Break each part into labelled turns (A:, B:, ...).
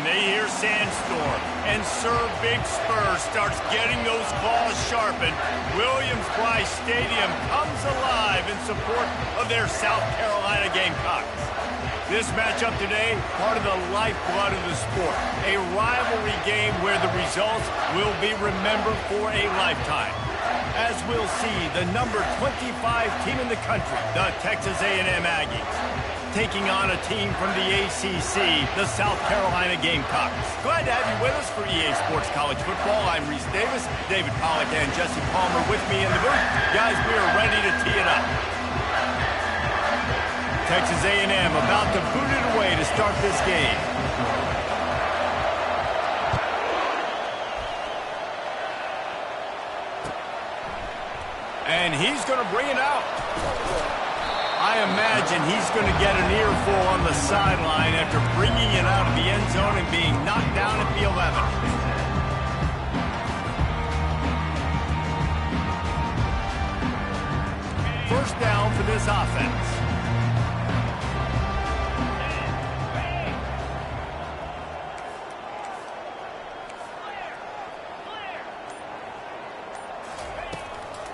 A: they hear Sandstorm, and Sir Big Spur starts getting those claws sharpened, Williams-Brice Stadium comes alive in support of their South Carolina Gamecocks. This matchup today, part of the lifeblood of the sport, a rivalry game where the results will be remembered for a lifetime. As we'll see, the number 25 team in the country, the Texas A&M Aggies, taking on a team from the ACC, the South Carolina Gamecocks. Glad to have you with us for EA Sports College Football. I'm Reese Davis, David Pollack and Jesse Palmer with me in the booth. Guys, we are ready to tee it up. Texas A&M about to boot it away to start this game. And he's going to bring it out. I imagine he's going to get an earful on the sideline after bringing it out of the end zone and being knocked down at the 11. First down for this offense.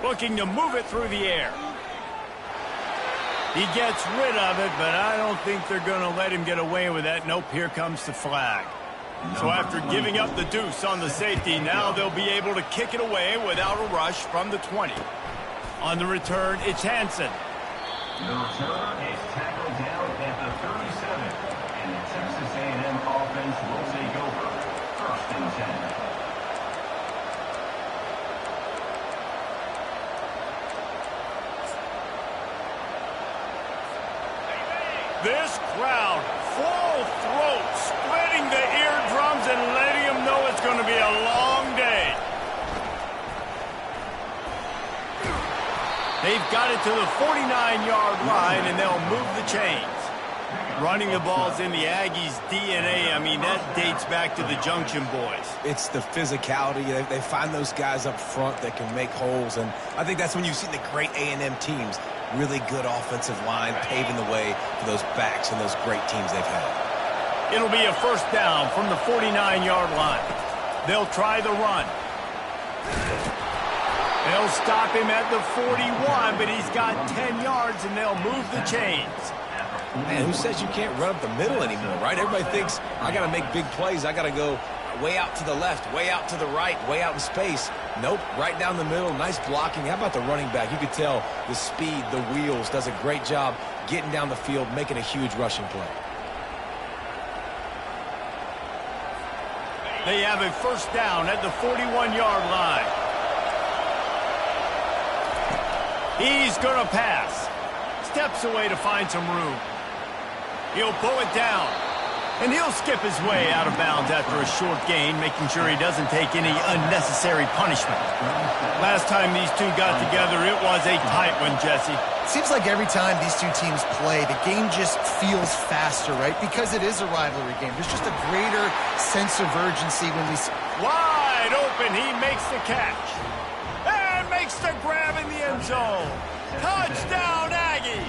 A: Looking to move it through the air. He gets rid of it, but I don't think they're going to let him get away with that. Nope, here comes the flag. So after giving up the deuce on the safety, now they'll be able to kick it away without a rush from the 20. On the return, it's Hansen.
B: The return is tackled down at the 37, and the Texas A&M offense will take over. First and 10.
A: This crowd, full throat, splitting the eardrums and letting them know it's going to be a long day. They've got it to the 49-yard line, and they'll move the chains. Running the ball's in the Aggies' DNA. I mean, that dates back to the Junction boys.
C: It's the physicality. They find those guys up front that can make holes, and I think that's when you see the great A&M teams. Really good offensive line paving the way for those backs and those great teams they've had.
A: It'll be a first down from the 49-yard line. They'll try the run. They'll stop him at the 41, but he's got 10 yards, and they'll move the chains.
C: Man, who says you can't run up the middle anymore, right? Everybody thinks, I got to make big plays. I got to go way out to the left, way out to the right, way out in space. Nope, right down the middle, nice blocking. How about the running back? You could tell the speed, the wheels, does a great job getting down the field, making a huge rushing play.
A: They have a first down at the 41-yard line. He's going to pass. Steps away to find some room. He'll pull it down. And he'll skip his way out of bounds after a short gain, making sure he doesn't take any unnecessary punishment. Last time these two got together, it was a tight one, Jesse.
D: Seems like every time these two teams play, the game just feels faster, right? Because it is a rivalry game. There's just a greater sense of urgency when we...
A: Wide open, he makes the catch. And makes the grab in the end zone. Touchdown, Aggie!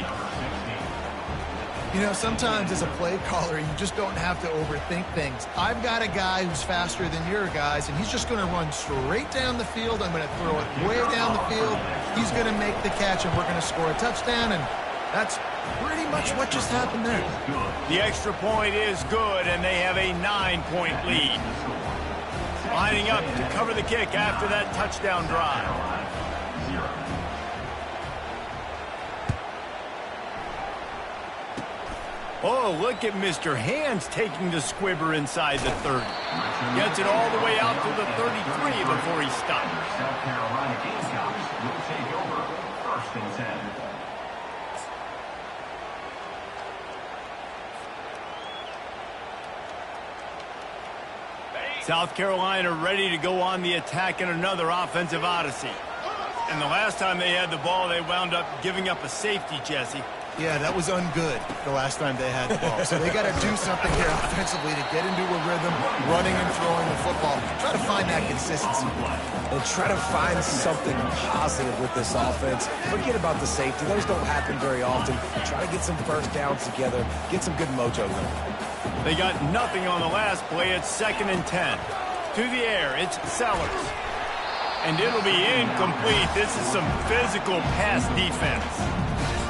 D: You know, sometimes as a play caller, you just don't have to overthink things. I've got a guy who's faster than your guys, and he's just going to run straight down the field. I'm going to throw it way down the field. He's going to make the catch, and we're going to score a touchdown, and that's pretty much what just happened there.
A: The extra point is good, and they have a 9-point lead. Lining up to cover the kick after that touchdown drive. Oh, look at Mr. Hands taking the squibber inside the 30. Gets it all the way out to the 33 before he stops.
B: South Carolina Gamecocks will take over first and 10.
A: South Carolina ready to go on the attack in another offensive odyssey. And the last time they had the ball, they wound up giving up a safety, Jesse.
D: Yeah, that was ungood the last time they had the ball. So they got to do something here offensively to get into a rhythm, running and throwing the football. Try to find that consistency.
C: And try to find something positive with this offense. Forget about the safety. Those don't happen very often. Try to get some first downs together. Get some good mojo going.
A: They got nothing on the last play. It's 2nd and 10. To the air, it's Sellers. And it'll be incomplete. This is some physical pass defense.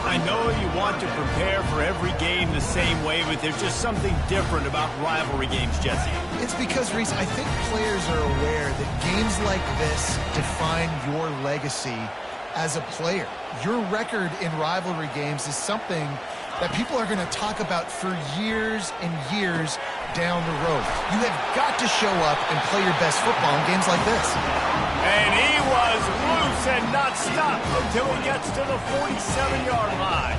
A: I know you want to prepare for every game the same way, but there's just something different about rivalry games, Jesse.
D: It's because, Reese, I think players are aware that games like this define your legacy as a player. Your record in rivalry games is something that people are going to talk about for years and years down the road. You have got to show up and play your best football in games like this.
A: And he was loose and not stopped until he gets to the 47-yard line.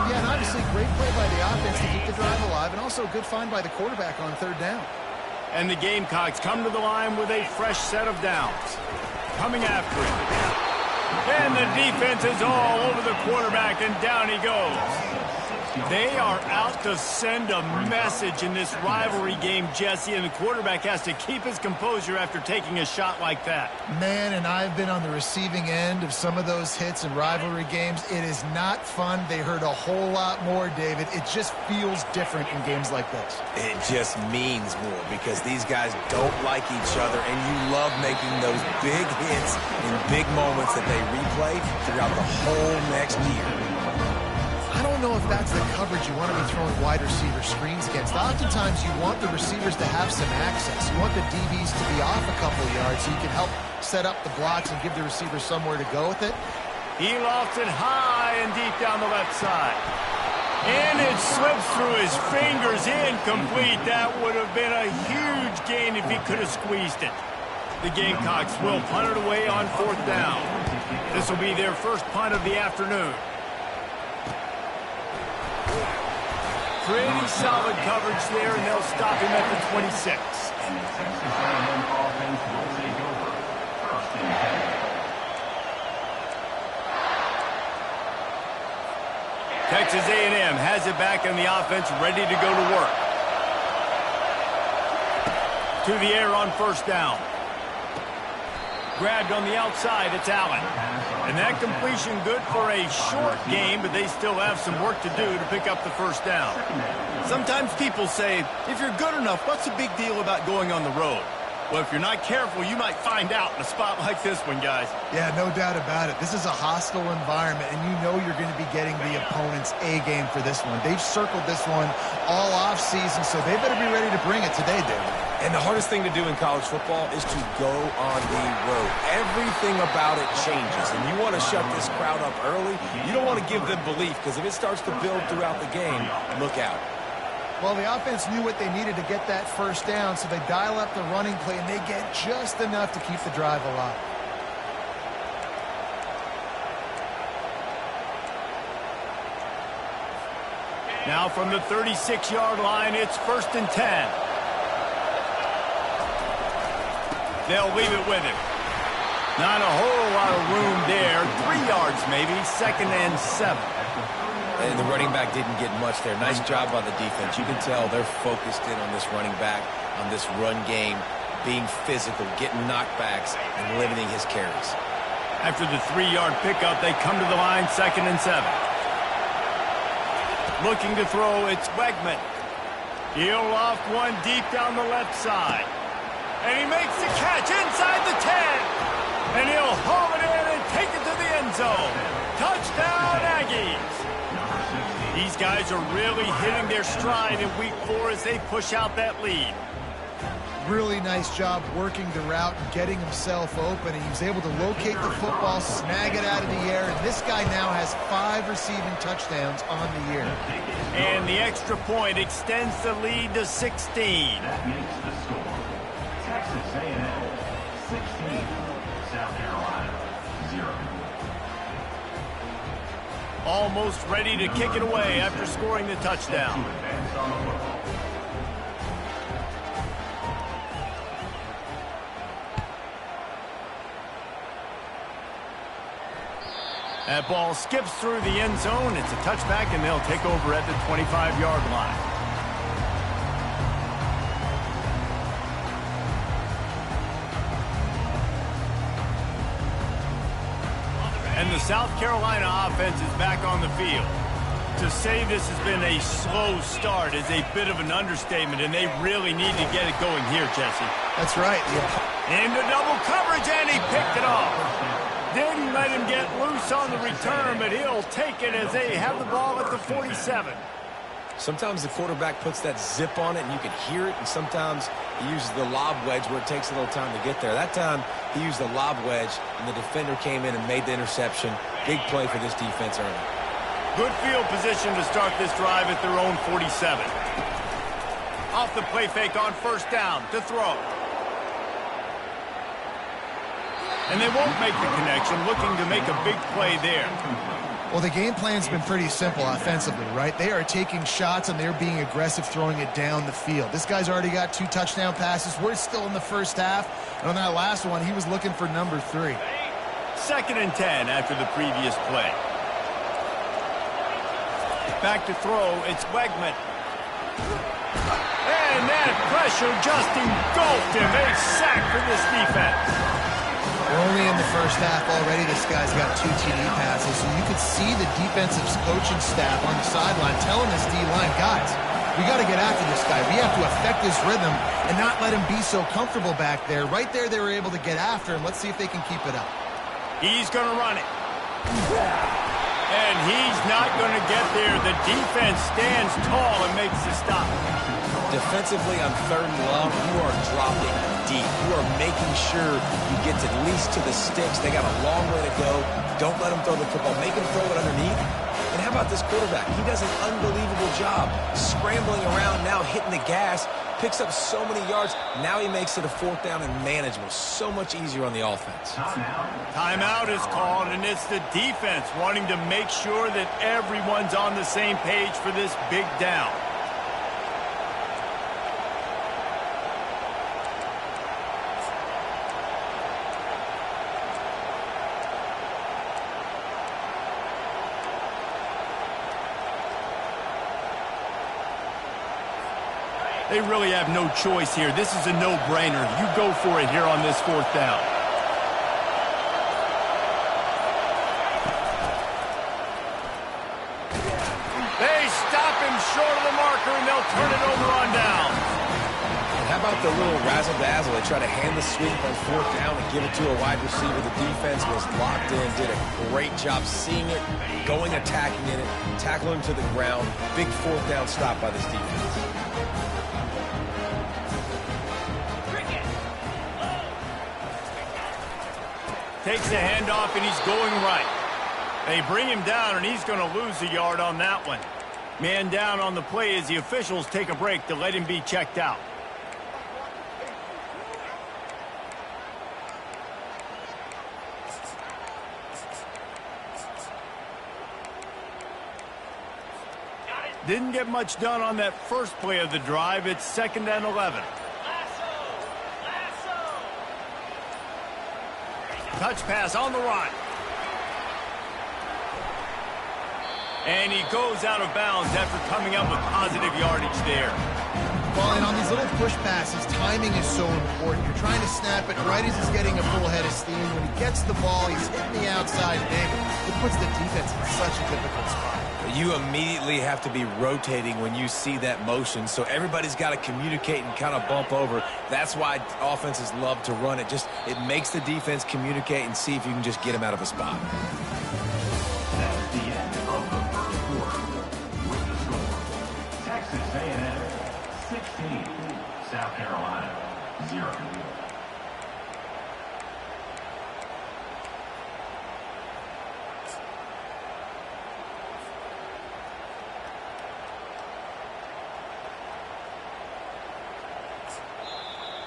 D: Yeah, and obviously great play by the offense to keep the drive alive, and also a good find by the quarterback on 3rd down.
A: And the Gamecocks come to the line with a fresh set of downs. Coming after him. And the defense is all over the quarterback, and down he goes. They are out to send a message in this rivalry game, Jesse, and the quarterback has to keep his composure after taking a shot like that.
D: Man, and I've been on the receiving end of some of those hits in rivalry games. It is not fun. They hurt a whole lot more, David. It just feels different in games like this.
C: It just means more because these guys don't like each other, and you love making those big hits in big moments that they replay throughout the whole next year.
D: I don't know if that's the coverage you want to be throwing wide receiver screens against. Oftentimes, you want the receivers to have some access. You want the DBs to be off a couple yards so you can help set up the blocks and give the receivers somewhere to go with it.
A: He lofts it high and deep down the left side. And it slips through his fingers, incomplete. That would have been a huge gain if he could have squeezed it. The Gamecocks will punt it away on 4th down. This will be their first punt of the afternoon. Pretty solid coverage there, and they'll stop him at the 26.
B: And the Texas A&M offense will take over. 1st and 10.
A: Texas A&M has it back, and the offense ready to go to work. To the air on 1st down. Grabbed on the outside, it's Allen. And that completion good for a short game, but they still have some work to do to pick up the 1st down. Sometimes people say, if you're good enough, what's the big deal about going on the road? Well, if you're not careful, you might find out in a spot like this one, guys.
D: Yeah, no doubt about it. This is a hostile environment, and you know you're going to be getting the opponent's A game for this one. They've circled this one all off season, so they better be ready to bring it today, David.
C: And the hardest thing to do in college football is to go on the road. Everything about it changes, and you want to shut this crowd up early. You don't want to give them belief, because if it starts to build throughout the game, look out.
D: Well, the offense knew what they needed to get that 1st down, so they dial up the running play, and they get just enough to keep the drive alive.
A: Now from the 36-yard line, it's 1st and 10. They'll leave it with him. Not a whole lot of room there. 3 yards maybe, 2nd and 7.
C: And the running back didn't get much there. Nice job by the defense. You can tell they're focused in on this running back, on this run game, being physical, getting knockbacks, and limiting his carries.
A: After the 3-yard pickup, they come to the line, 2nd and 7. Looking to throw, it's Wegman. He'll loft one deep down the left side. And he makes the catch inside the 10. And he'll haul it in and take it to the end zone. Touchdown, Aggies. These guys are really hitting their stride in week 4 as they push out that lead.
D: Really nice job working the route and getting himself open. And he was able to locate the football, snag it out of the air. And this guy now has 5 receiving touchdowns on the year.
A: And the extra point extends the lead to 16.
B: That makes the score. Texas A&M 16, South Carolina 0.
A: Almost ready to kick it away after scoring the touchdown.
B: To advance on the football.
A: That ball skips through the end zone. It's a touchback, and they'll take over at the 25-yard line. And the South Carolina offense is back on the field. To say this has been a slow start is a bit of an understatement, and they really need to get it going here, Jesse.
D: That's right.
A: Into double coverage, and he picked it off. Didn't let him get loose on the return, but he'll take it as they have the ball at the 47.
C: Sometimes the quarterback puts that zip on it, and you can hear it, and sometimes he uses the lob wedge where it takes a little time to get there. That time, he used the lob wedge, and the defender came in and made the interception. Big play for this defense early.
A: Good field position to start this drive at their own 47. Off the play fake on first down to throw. And they won't make the connection, looking to make a big play there.
D: Well, the game plan's been pretty simple offensively, right? They are taking shots, and they're being aggressive throwing it down the field. This guy's already got 2 touchdown passes. We're still in the first half. And on that last one, he was looking for number 3.
A: 2nd and 10 after the previous play. Back to throw, it's Wegman. And that pressure just engulfed him. A sack for this defense.
D: We're only in the first half already. This guy's got 2 TD passes, so you could see the defensive coaching staff on the sideline telling this D-line, guys, we got to get after this guy. We have to affect his rhythm and not let him be so comfortable back there. Right there, they were able to get after him. Let's see if they can keep it up.
A: He's going to run it. And he's not going to get there. The defense stands tall and makes the stop.
C: Defensively on 3rd and long, you are dropping deep. You are making sure you get at least to the sticks. They got a long way to go. Don't let them throw the football. Make them throw it underneath. And how about this quarterback? He does an unbelievable job scrambling around, now hitting the gas, picks up so many yards. Now he makes it a 4th down and manageable. So much easier on the offense.
A: Timeout is called, and it's the defense wanting to make sure that everyone's on the same page for this big down. They really have no choice here. This is a no-brainer. You go for it here on this 4th down. They stop him short of the marker, and they'll turn it over on down.
C: And how about the little razzle-dazzle? They try to hand the sweep on 4th down and give it to a wide receiver. The defense was locked in, did a great job seeing it, going attacking in it, tackling him to the ground. Big 4th down stop by this defense.
A: Takes the handoff, and he's going right. They bring him down, and he's going to lose a yard on that one. Man down on the play as the officials take a break to let him be checked out. Didn't get much done on that first play of the drive. It's 2nd and 11. Touch pass on the run. And he goes out of bounds after coming up with positive yardage there.
D: Well, and on these little push passes, timing is so important. You're trying to snap it right as he's getting a full head of steam. When he gets the ball, he's hitting the outside big. It puts the defense in such a difficult spot.
C: You immediately have to be rotating when you see that motion, so everybody's got to communicate and kind of bump over. That's why offenses love to run it. It makes the defense communicate and see if you can just get him out of a spot.
B: That's the end of the first quarter. With the score, Texas A&M 16, South Carolina 0.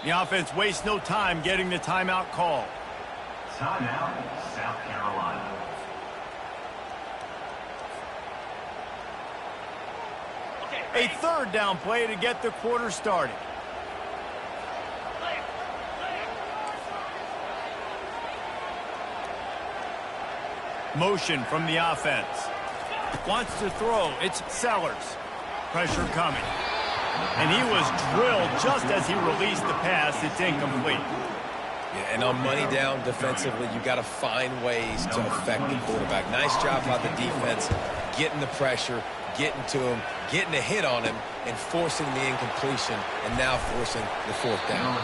A: The offense wastes no time getting the timeout call.
B: Timeout, South Carolina.
A: A 3rd down play to get the quarter started. Motion from the offense. Wants to throw. It's Sellers. Pressure coming. And he was drilled just as he released the pass. It's incomplete.
C: Yeah, and on money down defensively, you got to find ways to affect the quarterback. Nice job by the defense, getting the pressure, getting to him, getting a hit on him, and forcing the incompletion, and now forcing the fourth down.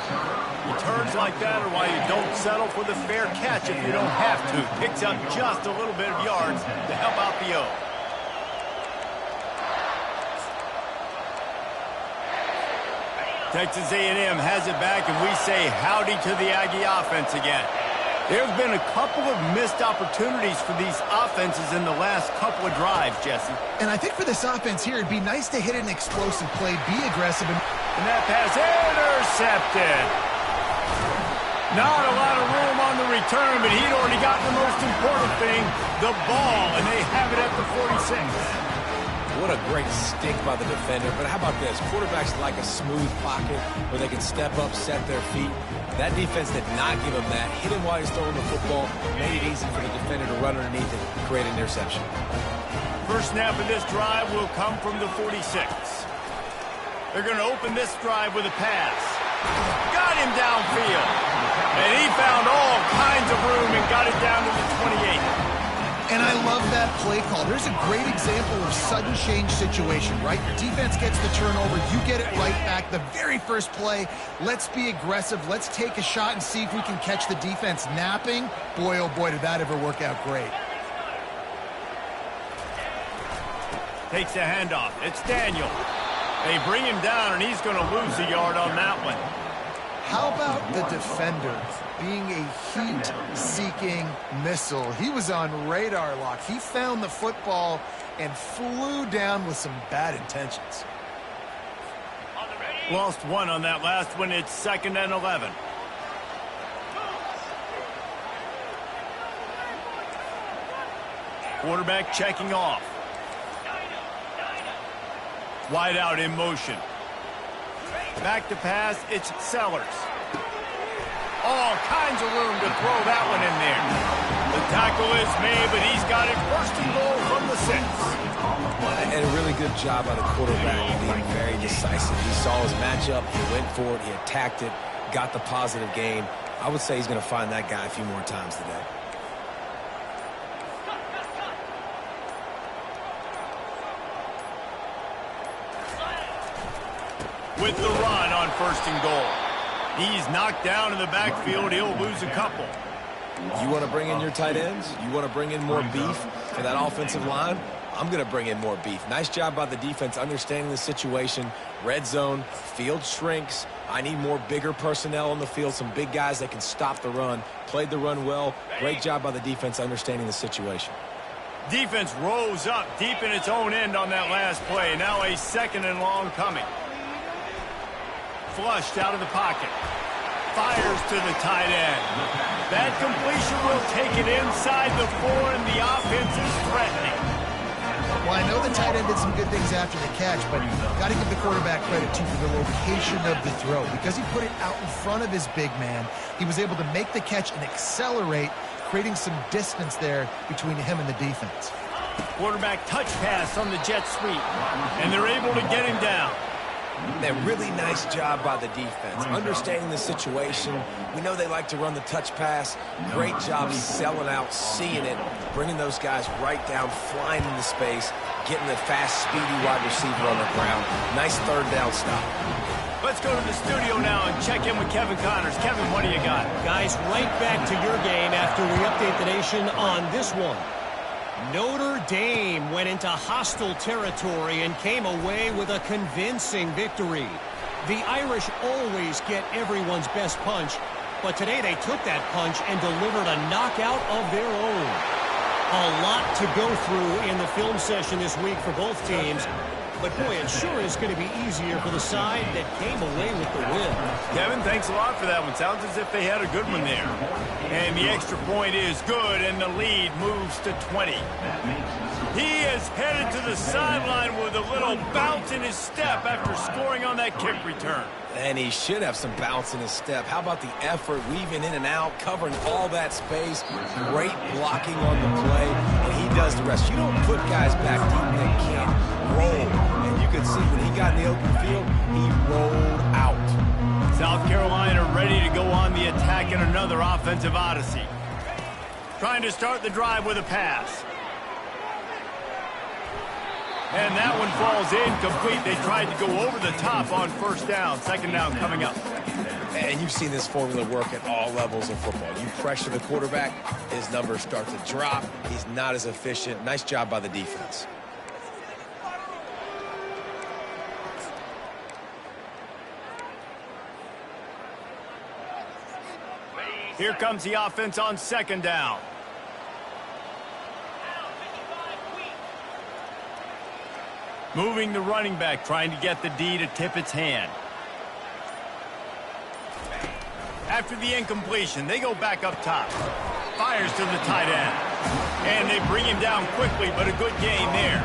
A: Returns like that are why you don't settle for the fair catch if you don't have to. Picks up just a little bit of yards to help out the O. Texas A&M has it back, and we say howdy to the Aggie offense again. There have been a couple of missed opportunities for these offenses in the last couple of drives, Jesse.
D: And I think for this offense here, it'd be nice to hit an explosive play, be aggressive.
A: And that pass intercepted. Not a lot of room on the return, but he'd already gotten the most important thing, the ball, and they have it at the 46.
C: What a great stick by the defender. But how about this? Quarterbacks like a smooth pocket where they can step up, set their feet. That defense did not give him that. Hit him while he's throwing the football. Made it easy for the defender to run underneath and create an interception.
A: First snap of this drive will come from the 46. They're going to open this drive with a pass. Got him downfield. And he found all kinds of room and got it down to the 28.
D: And I love that play call. There's a great example of sudden change situation, right? Your defense gets the turnover. You get it right back. The very first play, let's be aggressive. Let's take a shot and see if we can catch the defense napping. Boy, oh boy, did that ever work out great.
A: Takes a handoff. It's Daniel. They bring him down, and he's going to lose a yard on that one.
D: How about the defender being a heat-seeking missile? He was on radar lock. He found the football and flew down with some bad intentions.
A: Lost one on that last one. It's 2nd and 11. Quarterback checking off. Wide out in motion. Back to pass, it's Sellers. All kinds of room to throw that one in there. The tackle is made, but he's got it 1st and goal from the 6.
C: And a really good job by the quarterback being very decisive. He saw his matchup, he went for it, he attacked it, got the positive gain. I would say he's going to find that guy a few more times today.
A: With the run on 1st and goal. He's knocked down in the backfield. He'll lose a couple.
C: You want to bring in your tight ends? You want to bring in more beef for that offensive line? I'm going to bring in more beef. Nice job by the defense understanding the situation. Red zone, field shrinks. I need more bigger personnel on the field, some big guys that can stop the run. Played the run well. Great job by the defense understanding the situation.
A: Defense rose up deep in its own end on that last play. Now a 2nd and long coming. Flushed out of the pocket. Fires to the tight end. That completion will take it inside the 4, and the offense is threatening.
D: Well, I know the tight end did some good things after the catch, but got to give the quarterback credit, too, for the location of the throw. Because he put it out in front of his big man, he was able to make the catch and accelerate, creating some distance there between him and the defense.
A: Quarterback touch pass on the jet sweep, and they're able to get him down.
C: That really nice job by the defense, understanding the situation. We know they like to run the touch pass. Great job selling out, seeing it, bringing those guys right down, flying into space, getting the fast, speedy wide receiver on the ground. Nice 3rd down stop.
A: Let's go to the studio now and check in with Kevin Connors. Kevin, what do you got?
E: Guys, right back to your game after we update the nation on this one. Notre Dame went into hostile territory and came away with a convincing victory. The Irish always get everyone's best punch, but today they took that punch and delivered a knockout of their own. A lot to go through in the film session this week for both teams, but boy, it sure is going to be easier for the side that came away with the win.
A: Kevin, thanks a lot for that one. Sounds as if they had a good one there. And the extra point is good, and the lead moves to 20. He is headed to the sideline with a little bounce in his step after scoring on that kick return.
C: And he should have some bounce in his step. How about the effort, weaving in and out, covering all that space. Great blocking on the play, and he does the rest. You don't put guys back deep that can't roll. And you can see when he got in the open field, he rolled out.
A: South Carolina ready to go on the attack in another offensive odyssey. Trying to start the drive with a pass. And that one falls incomplete. They tried to go over the top on first down. Second down coming up.
C: And you've seen this formula work at all levels of football. You pressure the quarterback, his numbers start to drop. He's not as efficient. Nice job by the defense.
A: Here comes the offense on second down. Moving the running back, trying to get the D to tip its hand. After the incompletion, they go back up top. Fires to the tight end. And they bring him down quickly, but a good gain there.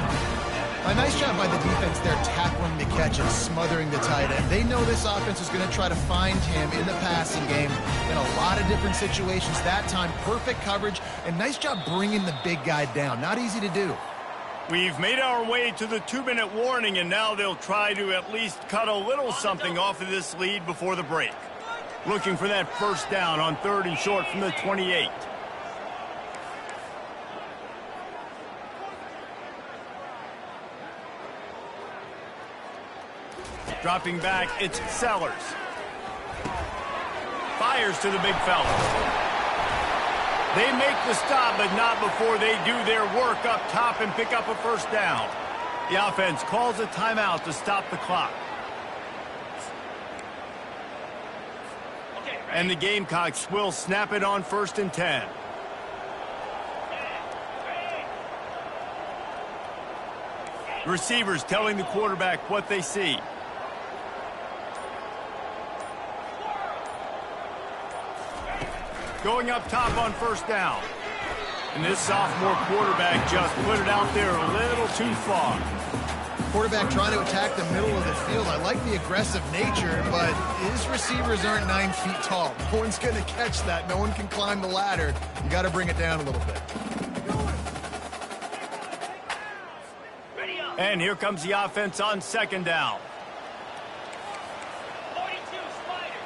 D: A nice job by the defense there, tackling the catch and smothering the tight end. They know this offense is going to try to find him in the passing game in a lot of different situations. That time, perfect coverage, and nice job bringing the big guy down. Not easy to do.
A: We've made our way to the 2-minute warning, and now they'll try to at least cut a little something off of this lead before the break. Looking for that first down on 3rd and short from the 28. Dropping back, it's Sellers. Fires to the big fella. They make the stop, but not before they do their work up top and pick up a first down. The offense calls a timeout to stop the clock. And the Gamecocks will snap it on 1st and 10. Receivers telling the quarterback what they see. Going up top on first down. And this sophomore quarterback just put it out there a little too far.
D: Quarterback trying to attack the middle of the field. I like the aggressive nature, but his receivers aren't 9 feet tall. No one's going to catch that. No one can climb the ladder. You got to bring it down a little bit.
A: And here comes the offense on second down.
F: 42 Spider.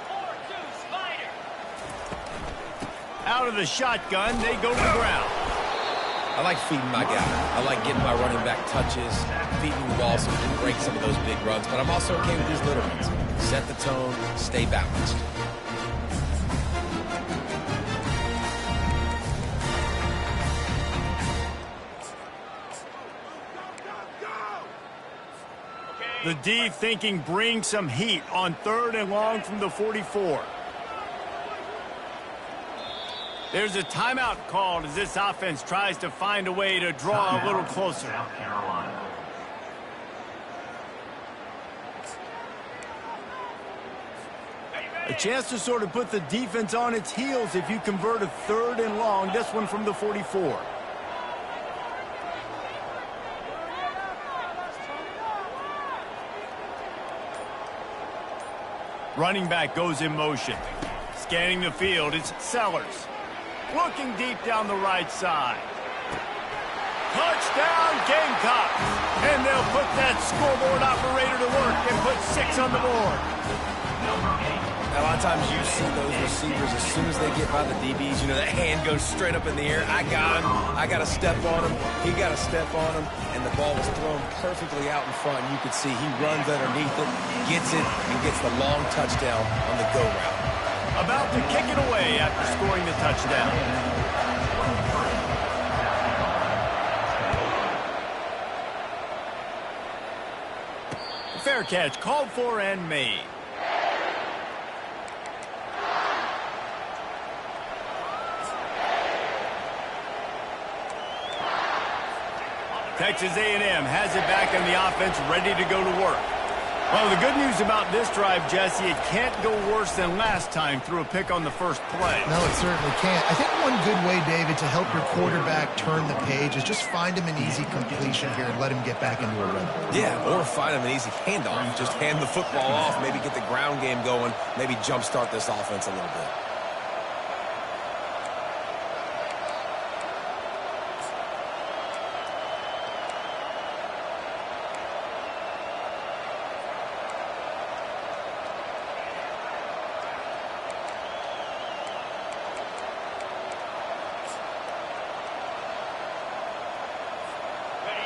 F: 4-2 Spider.
A: Out of the shotgun, they go to the ground.
C: I like feeding my guy. I like getting my running back touches, feeding the ball so we can break some of those big runs. But I'm also okay with these little ones. Set the tone, stay balanced.
A: The D thinking bring some heat on 3rd and long from the 44. There's a timeout called as this offense tries to find a way to draw a little closer.
B: South Carolina.
A: A chance to sort of put the defense on its heels if you convert a 3rd and long. This one from the 44. Running back goes in motion. Scanning the field, it's Sellers. Looking deep down the right side. Touchdown, Gamecocks! And they'll put that scoreboard operator to work and put 6 on the board.
C: A lot of times you see those receivers as soon as they get by the DBs, you know, that hand goes straight up in the air. I got him. I got to step on him. He got to step on him. And the ball was thrown perfectly out in front. And you could see he runs underneath it, gets it, and gets the long touchdown on the go route.
A: About to kick it away after scoring the touchdown. Fair catch called for and made. Texas A&M has it back in the offense, ready to go to work. Well, the good news about this drive, Jesse, it can't go worse than last time through a pick on the first play.
D: No, it certainly can't. I think one good way, David, to help your quarterback turn the page is just find him an easy completion here and let him get back into a rhythm.
C: Yeah, or find him an easy handoff. Just hand the football off, maybe get the ground game going, maybe jumpstart this offense a little bit.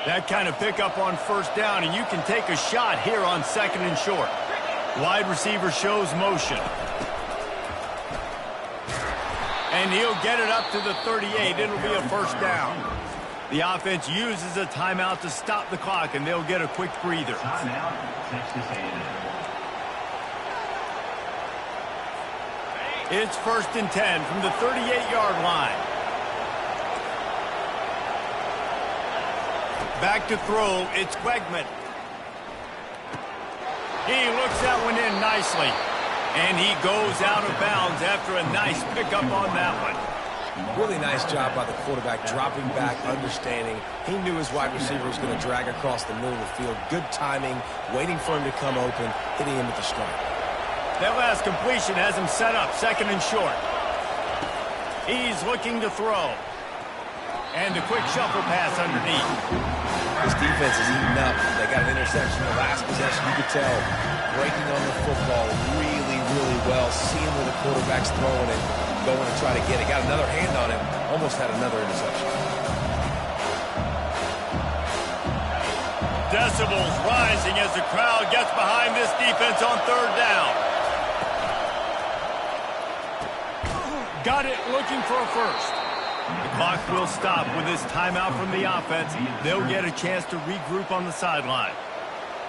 A: That kind of pickup on first down, and you can take a shot here on 2nd and short. Wide receiver shows motion. And he'll get it up to the 38. It'll be a first down. The offense uses a timeout to stop the clock, and they'll get a quick breather.
B: Timeout, Texas A&M.
A: It's 1st and 10 from the 38-yard line. Back to throw, it's Quegman. He looks that one in nicely. And he goes out of bounds after a nice pickup on that one.
C: Really nice job by the quarterback, dropping back, understanding. He knew his wide receiver was going to drag across the middle of the field. Good timing, waiting for him to come open, hitting him with the strike.
A: That last completion has him set up 2nd and short. He's looking to throw. And a quick shuffle pass underneath.
C: This defense is eating up. They got an interception the last possession. You could tell breaking on the football really, really well. Seeing where the quarterback's throwing it, going to try to get it. Got another hand on him. Almost had another interception.
A: Decibels rising as the crowd gets behind this defense on 3rd down. Got it, looking for a first. The clock will stop with this timeout from the offense. They'll get a chance to regroup on the sideline.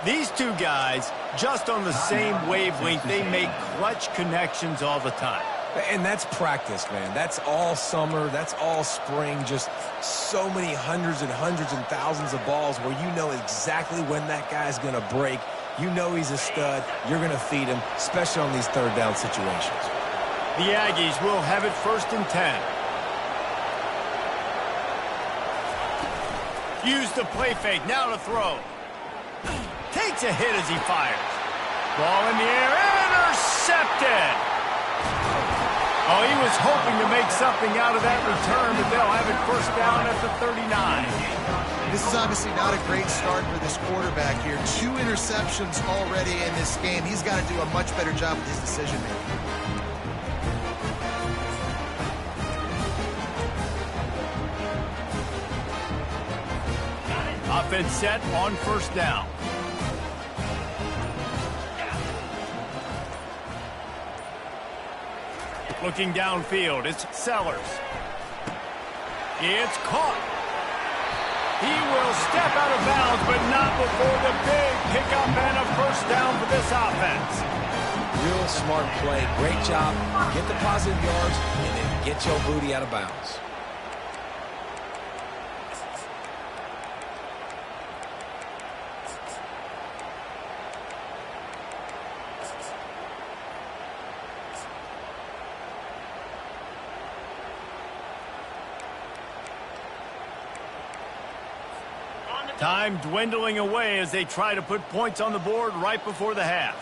A: These two guys, just on the same wavelength, they make clutch connections all the time.
C: And that's practice, man. That's all summer. That's all spring. Just so many hundreds and thousands of balls where you know exactly when that guy's going to break. You know he's a stud. You're going to feed him, especially on these 3rd down situations.
A: The Aggies will have it 1st and 10. Use the play fake, now to throw. Takes a hit as he fires. Ball in the air, intercepted! Oh, he was hoping to make something out of that return, but they'll have it 1st down at the 39.
D: This is obviously not a great start for this quarterback here. 2 interceptions already in this game. He's got to do a much better job with his decision-making.
A: Offense set on 1st down. Looking downfield, it's Sellers. It's caught. He will step out of bounds, but not before the big pickup and a 1st down for this offense.
C: Real smart play. Great job. Get the positive yards, and then get your booty out of bounds.
A: Time dwindling away as they try to put points on the board right before the half.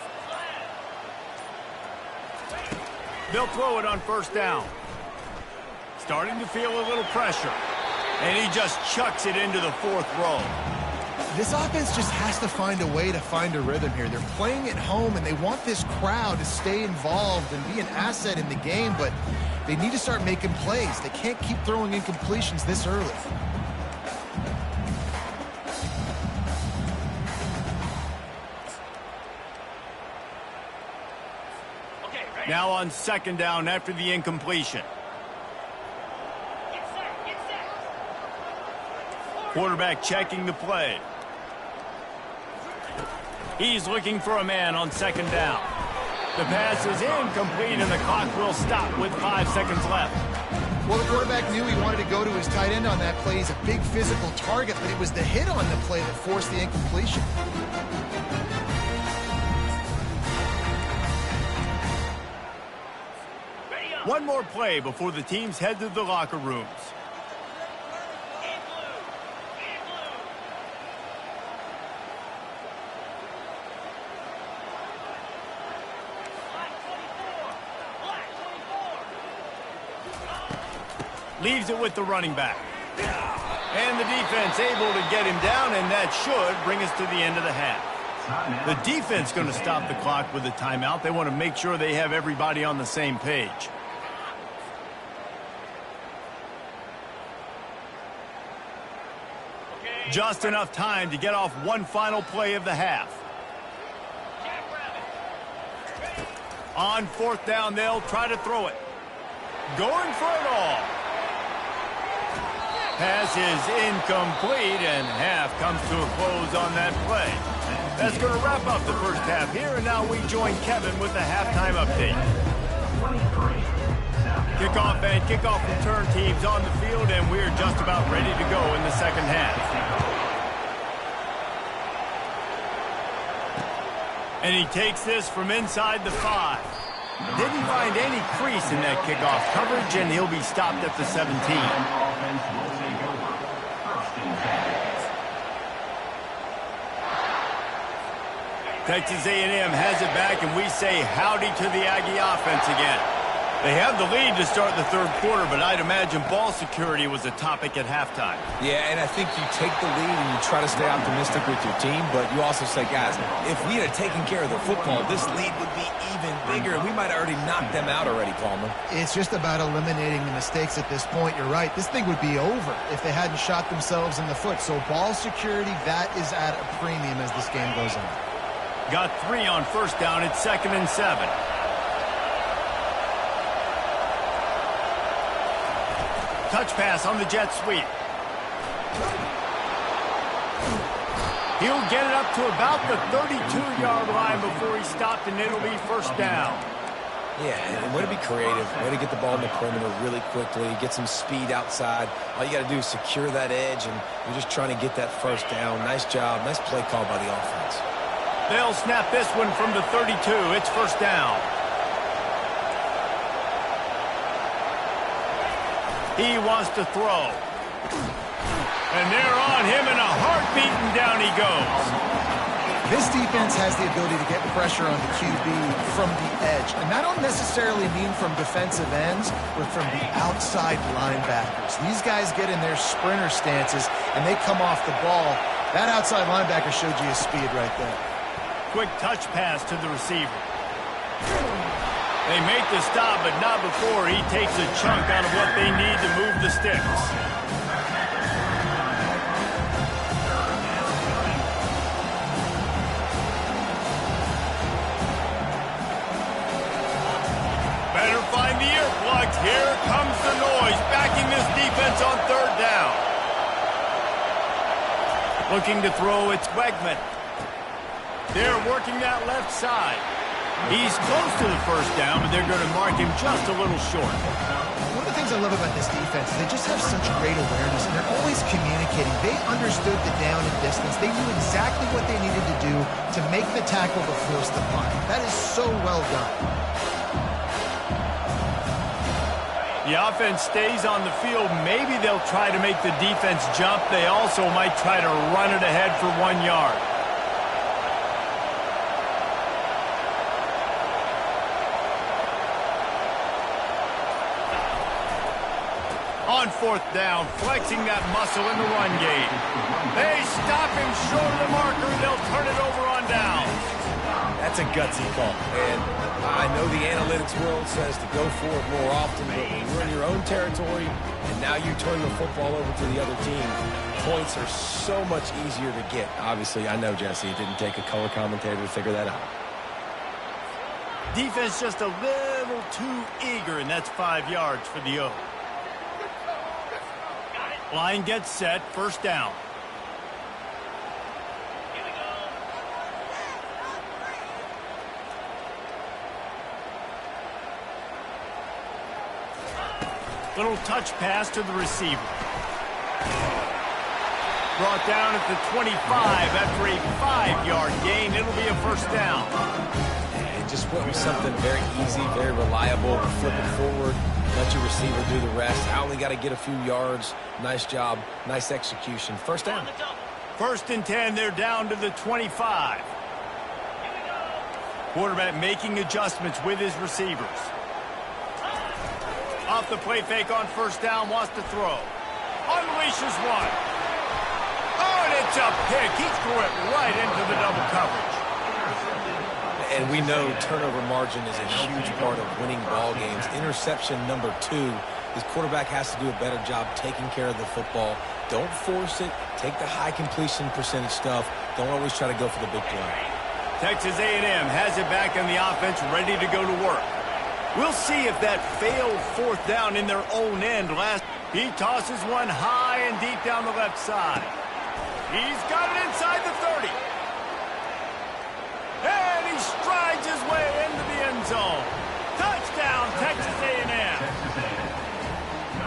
A: They'll throw it on 1st down. Starting to feel a little pressure. And he just chucks it into the 4th row.
D: This offense just has to find a way to find a rhythm here. They're playing at home, and they want this crowd to stay involved and be an asset in the game, but they need to start making plays. They can't keep throwing incompletions this early.
A: Now on 2nd down after the incompletion. Quarterback checking the play. He's looking for a man on 2nd down. The pass is incomplete, and the clock will stop with 5 seconds left.
D: Well, the quarterback knew he wanted to go to his tight end on that play. He's a big physical target, but it was the hit on the play that forced the incompletion.
A: One more play before the teams head to the locker rooms. Leaves it with the running back. And the defense able to get him down, and that should bring us to the end of the half. The defense going to stop the clock with a timeout. They want to make sure they have everybody on the same page. Just enough time to get off one final play of the half. On fourth down, they'll try to throw it. Going for it all. Pass is incomplete, and half comes to a close on that play. That's going to wrap up the first half here, and now we join Kevin with the halftime update. Kickoff and kickoff return teams on the field, and we're just about ready to go in the second half. And he takes this from inside the 5. Didn't find any crease in that kickoff coverage, and he'll be stopped at the 17. Texas A&M has it back, and we say howdy to the Aggie offense again. They have the lead to start the third quarter, but I'd imagine ball security was a topic at halftime.
C: Yeah, and I think you take the lead and you try to stay optimistic with your team, but you also say, guys, if we had taken care of the football, this lead would be even bigger. We might have already knocked them out already, Palmer.
D: It's just about eliminating the mistakes at this point. You're right. This thing would be over if they hadn't shot themselves in the foot. So ball security, that is at a premium as this game goes on.
A: Got 3 on first down. It's 2nd and 7. Touch pass on the jet sweep. He'll get it up to about the 32-yard line before he's stopped, and it'll be first down.
C: Yeah, and way to be creative, way to get the ball in the perimeter really quickly, get some speed outside. All you got to do is secure that edge, and you're just trying to get that first down. Nice job, nice play call by the offense.
A: They'll snap this one from the 32. It's first down. He wants to throw. And they're on him in a heartbeat, and down he goes.
D: This defense has the ability to get pressure on the QB from the edge. And that don't necessarily mean from defensive ends, but from the outside linebackers. These guys get in their sprinter stances, and they come off the ball. That outside linebacker showed you his speed right there.
A: Quick touch pass to the receiver. They make the stop, but not before he takes a chunk out of what they need to move the sticks. Better find the earplugs. Here comes the noise, backing this defense on third down. Looking to throw, it's Wegman. They're working that left side. He's close to the first down, but they're going to mark him just a little short.
D: One of the things I love about this defense is they just have such great awareness, and they're always communicating. They understood the down and distance. They knew exactly what they needed to do to make the tackle to force the punt. That is so well done.
A: The offense stays on the field. Maybe they'll try to make the defense jump. They also might try to run it ahead for 1 yard. On fourth down, flexing that muscle in the run game. They stop him short of the marker. They'll turn it over on down.
C: That's a gutsy call. And I know the analytics world says to go for it more often, but when you're in your own territory and now you turn the football over to the other team, points are so much easier to get. Obviously, I know, Jesse, it didn't take a color commentator to figure that out.
A: Defense just a little too eager, and that's 5 yards for the O. Line gets set, first down.
F: Here we go.
A: Little touch pass to the receiver. Brought down at the 25 after a 5-yard gain. It'll be a first down.
C: It just went with something very easy, very reliable. Flip it forward, let your receiver do the rest. I only got to get a few yards. Nice job, nice execution. First down.
A: First and 10, they're down to the 25. Quarterback making adjustments with his receivers. Off the play fake on first down, wants to throw. Unleashes one. Oh, and it's a pick. He threw it right into the double coverage.
C: And we know turnover margin is a huge part of winning ball games. Interception number 2. This quarterback has to do a better job taking care of the football. Don't force it. Take the high completion percentage stuff. Don't always try to go for the big play.
A: Texas A&M has it back in the offense, ready to go to work. We'll see if that failed fourth down in their own end last. He tosses one high and deep down the left side. He's got it inside the 30. And he strides his way into the end zone. Touchdown, Texas A&M.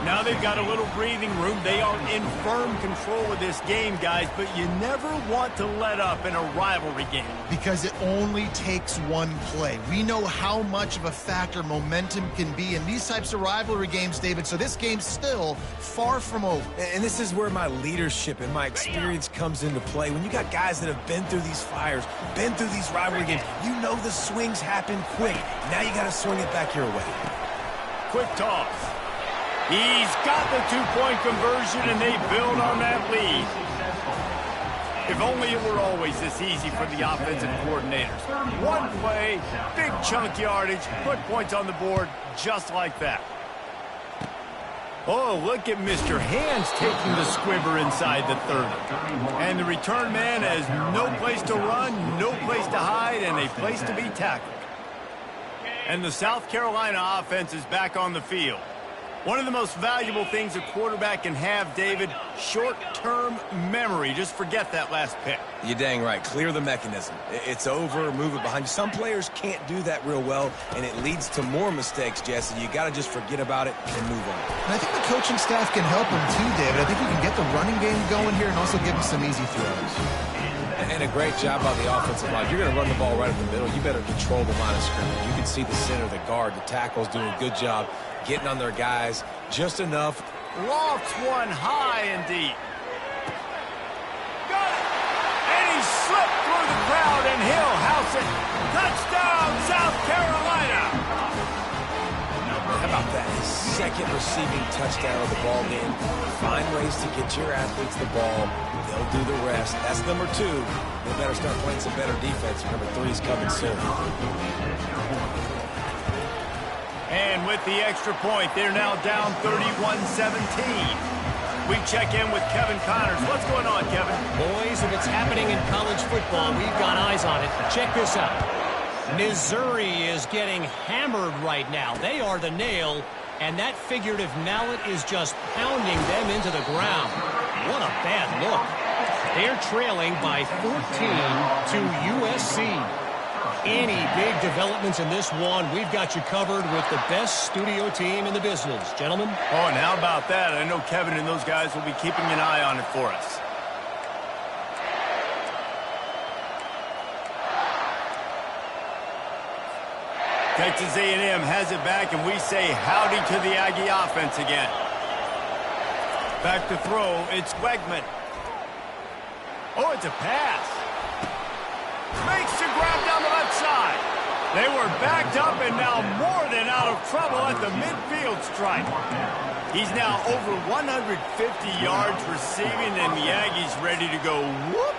A: Now they've got a little breathing room. They are in firm control of this game, guys, but you never want to let up in a rivalry game.
D: Because it only takes one play. We know how much of a factor momentum can be in these types of rivalry games, David, so this game's still far from over.
C: And this is where my leadership and my experience comes into play. When you got guys that have been through these fires, been through these rivalry games, you know the swings happen quick. Now you got to swing it back your way.
A: Quick toss. He's got the two-point conversion, and they build on that lead. If only it were always this easy for the offensive coordinators. One play, big chunk yardage, put points on the board just like that. Oh, look at Mr. Hands taking the squibber inside the 30. And the return man has no place to run, no place to hide, and a place to be tackled. And the South Carolina offense is back on the field. One of the most valuable things a quarterback can have, David, short-term memory. Just forget that last pick.
C: You're dang right. Clear the mechanism. It's over, move it behind you. Some players can't do that real well, and it leads to more mistakes, Jesse. You got to just forget about it and move on.
D: And I think the coaching staff can help him too, David. I think you can get the running game going here and also give him some easy throws.
C: And a great job by the offensive line. If you're going to run the ball right up the middle, you better control the line of scrimmage. You can see the center, the guard, the tackles doing a good job getting on their guys just enough.
A: Lofts one high and deep. Got it! And he slipped through the crowd, and he'll house it. Touchdown, South Carolina!
C: How about that? His second receiving touchdown of the ball game. Find ways to get your athletes the ball. They'll do the rest. That's number 2. They better start playing some better defense. Number 3 is coming soon.
A: And with the extra point, they're now down 31-17. We check in with Kevin Connors. What's going on, Kevin?
E: Boys, if it's happening in college football, we've got eyes on it. Check this out. Missouri is getting hammered right now. They are the nail, and that figurative mallet is just pounding them into the ground. What a bad look. They're trailing by 14 to USC. Any big developments in this one, we've got you covered with the best studio team in the business. Gentlemen?
A: Oh, and how about that? I know Kevin and those guys will be keeping an eye on it for us. Texas A&M has it back, and we say howdy to the Aggie offense again. Back to throw, it's Wegman. Oh, it's a pass. Makes the grab down the left side. They were backed up and now more than out of trouble at the midfield stripe. He's now over 150 yards receiving, and the Aggies ready to go whoop.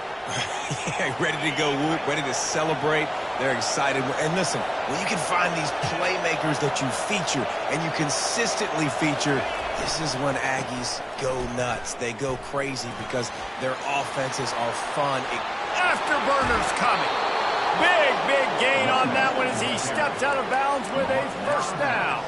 C: Yeah, ready to go whoop, ready to celebrate. They're excited. And listen, when you can find these playmakers that you feature and you consistently feature, this is when Aggies go nuts. They go crazy because their offenses are fun.
A: Afterburners coming. Big gain on that one as he steps out of bounds with a first down.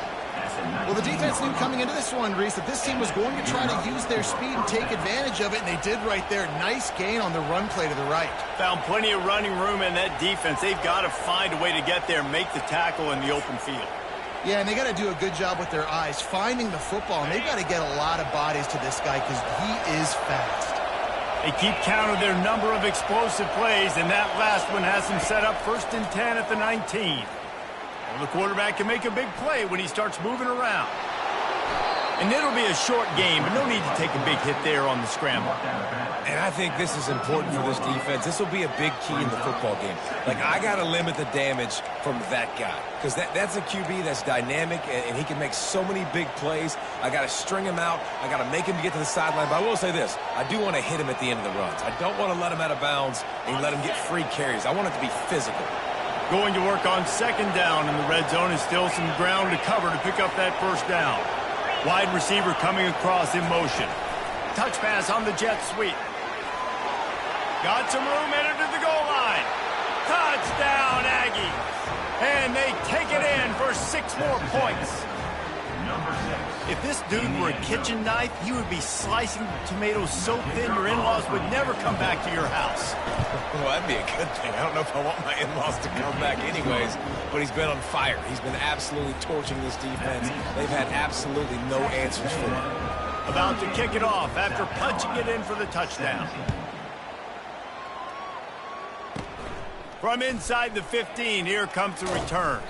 D: Well, the defense knew coming into this one, Reese, that this team was going to try to use their speed and take advantage of it, and they did right there. Nice gain on the run play to the right.
A: Found plenty of running room in that defense. They've got to find a way to get there, make the tackle in the open field.
D: Yeah, and they got to do a good job with their eyes, finding the football, and they've got to get a lot of bodies to this guy because he is fast.
A: They keep count of their number of explosive plays, and that last one has them set up 1st and 10 at the 19. Well, the quarterback can make a big play when he starts moving around. And it'll be a short game, but no need to take a big hit there on the scramble.
C: And I think this is important for this defense. This will be a big key in the football game. Like, I got to limit the damage from that guy because that's a QB that's dynamic, and he can make so many big plays. I got to string him out. I got to make him get to the sideline. But I will say this. I do want to hit him at the end of the runs. I don't want to let him out of bounds and let him get free carries. I want it to be physical.
A: Going to work on 2nd down, and the red zone is still some ground to cover to pick up that first down. Wide receiver coming across in motion. touch pass on the jet sweep. Got some room, headed to the goal line. Touchdown, Aggies. And they take it in for 6 more points. If this dude were a kitchen knife, he would be slicing tomatoes so thin your in-laws would never come back to your house.
C: Well, that'd be a good thing. I don't know if I want my in-laws to come back anyways, but he's been on fire. He's been absolutely torching this defense. They've had absolutely no answers for him.
A: About to kick it off after punching it in for the touchdown. From inside the 15, here comes the return.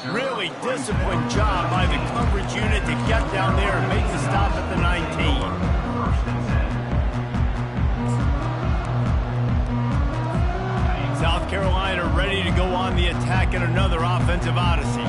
A: Really disciplined job by the coverage unit to get down there and make the stop at the 19. South Carolina ready to go on the attack in another offensive odyssey.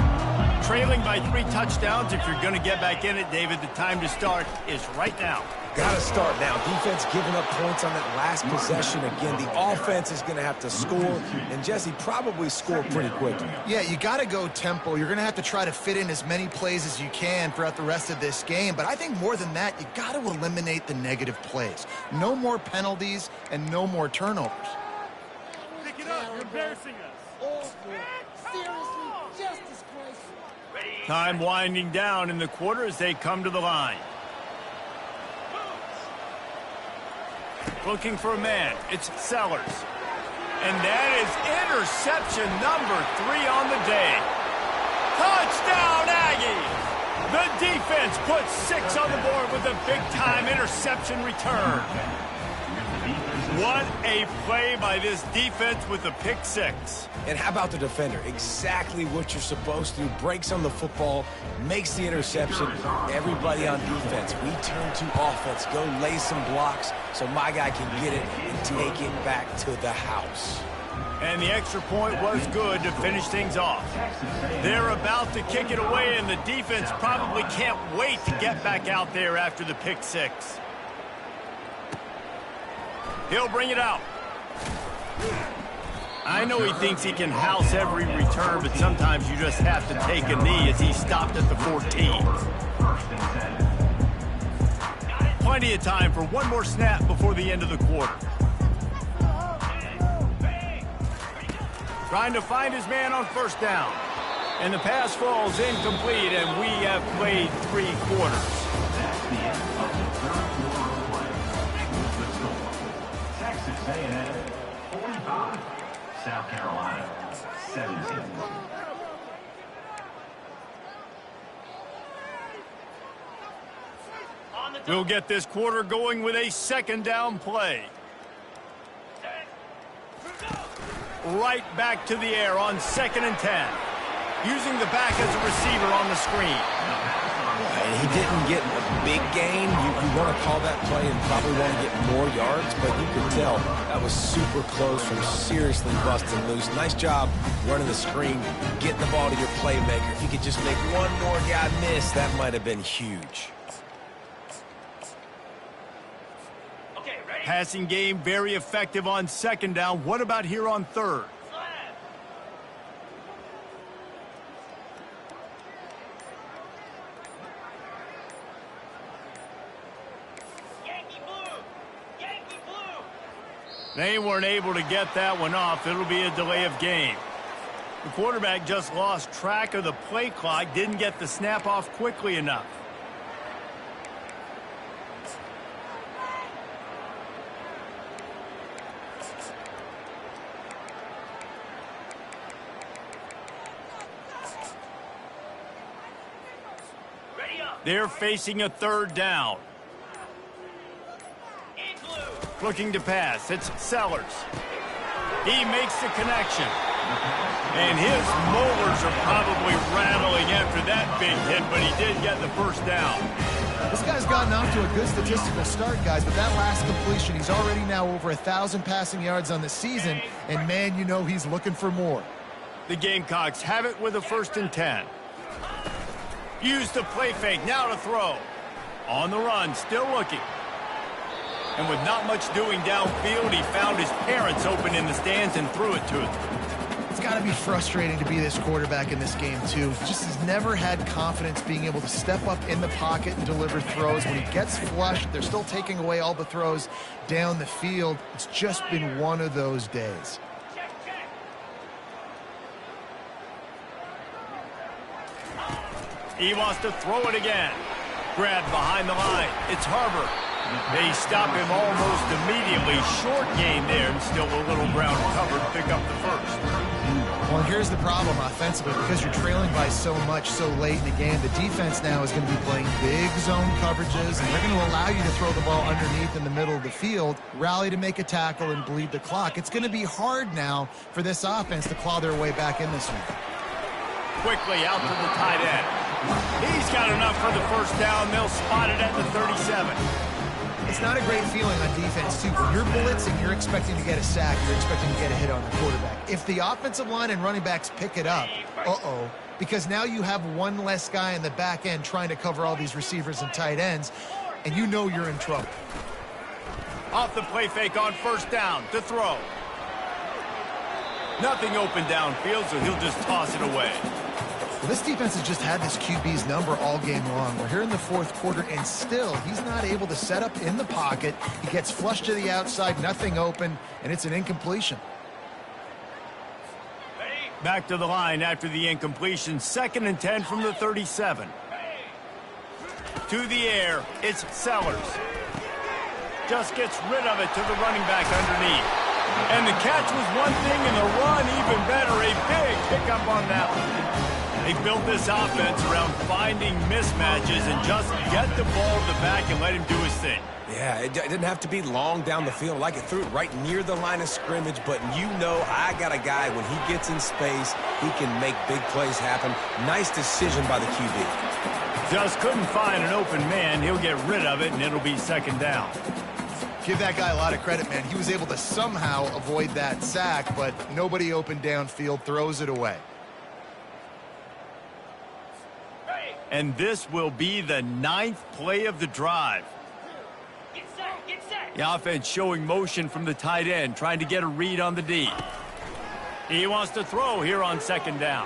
A: Trailing by 3 touchdowns. If you're going to get back in it, David, the time to start is right now.
C: Got to start now. Defense giving up points on that last possession. Again, the offense is going to have to score, and Jesse probably score pretty quickly.
D: Yeah, you got to go tempo. You're going to have to try to fit in as many plays as you can throughout the rest of this game. But I think more than that, you got to eliminate the negative plays. No more penalties and no more turnovers.
F: Pick it up. You're embarrassing us.
G: Seriously, just disgraceful.
A: Time winding down in the quarter as they come to the line. Looking for a man. It's Sellers. And that is interception number 3 on the day. Touchdown, Aggies! The defense puts 6 on the board with a big-time interception return. What a play by this defense with a pick 6.
C: And how about the defender? Exactly what you're supposed to. Breaks on the football, makes the interception. Everybody on defense, we turn to offense. Go lay some blocks so my guy can get it and take it back to the house.
A: And the extra point was good to finish things off. They're about to kick it away, and the defense probably can't wait to get back out there after the pick 6. He'll bring it out. I know he thinks he can house every return, but sometimes you just have to take a knee as he stopped at the 14. Plenty of time for one more snap before the end of the quarter. Trying to find his man on first down. And the pass falls incomplete, and we have played 3 quarters.
B: That's the end of the third quarter of play. The score, Texas A&M 45, South Carolina 17.
A: We'll get this quarter going with a second down play. Right back to the air on 2nd and 10. Using the back as a receiver on the screen.
C: And he didn't get a big gain. You want to call that play and probably want to get more yards, but you could tell that was super close from seriously busting loose. Nice job running the screen, getting the ball to your playmaker. If you could just make one more guy miss, that might have been huge.
A: Passing game very effective on 2nd down. What about here on 3rd? They weren't able to get that one off. It'll be a delay of game. The quarterback just lost track of the play clock, didn't get the snap off quickly enough. They're facing a 3rd down. Looking to pass. It's Sellers. He makes the connection. And his molars are probably rattling after that big hit, but he did get the first down.
D: This guy's gotten off to a good statistical start, guys, but that last completion, he's already now over 1,000 passing yards on the season, and man, you know he's looking for more.
A: The Gamecocks have it with a 1st and 10. Use the play fake, now to throw. On the run, still looking. And with not much doing downfield, he found his parents open in the stands and threw it to him.
D: It's got to be frustrating to be this quarterback in this game, too. He just has never had confidence being able to step up in the pocket and deliver throws. When he gets flushed, they're still taking away all the throws down the field. It's just been one of those days.
A: He wants to throw it again. Grabbed behind the line. It's Harbor. They stop him almost immediately. Short gain there, and still a little ground covered. Pick up the first.
D: Well, here's the problem offensively. Because you're trailing by so much so late in the game, the defense now is going to be playing big zone coverages, and they're going to allow you to throw the ball underneath in the middle of the field, rally to make a tackle, and bleed the clock. It's going to be hard now for this offense to claw their way back in this one.
A: Quickly out to the tight end. He's got enough for the first down. They'll spot it at the 37.
D: It's not a great feeling on defense, too. When you're blitzing, you're expecting to get a sack. You're expecting to get a hit on the quarterback. If the offensive line and running backs pick it up, because now you have one less guy in the back end trying to cover all these receivers and tight ends, and you know you're in trouble.
A: Off the play fake on first down to throw. Nothing open downfield, so he'll just toss it away.
D: Well, this defense has just had this QB's number all game long. We're here in the fourth quarter, and still, he's not able to set up in the pocket. He gets flushed to the outside, nothing open, and it's an incompletion.
A: Back to the line after the incompletion. 2nd and 10 from the 37. To the air, it's Sellers. Just gets rid of it to the running back underneath. And the catch was one thing, and the run even better. A big pickup on that one. They built this offense around finding mismatches and just get the ball to the back and let him do his thing.
C: Yeah, it didn't have to be long down the field. Like it threw it right near the line of scrimmage, but you know I got a guy, when he gets in space, he can make big plays happen. Nice decision by the QB.
A: Just couldn't find an open man. He'll get rid of it, and it'll be 2nd down.
D: Give that guy a lot of credit, man. He was able to somehow avoid that sack, but nobody open downfield, throws it away.
A: And this will be the 9th play of the drive. The offense showing motion from the tight end, trying to get a read on the D. He wants to throw here on 2nd down.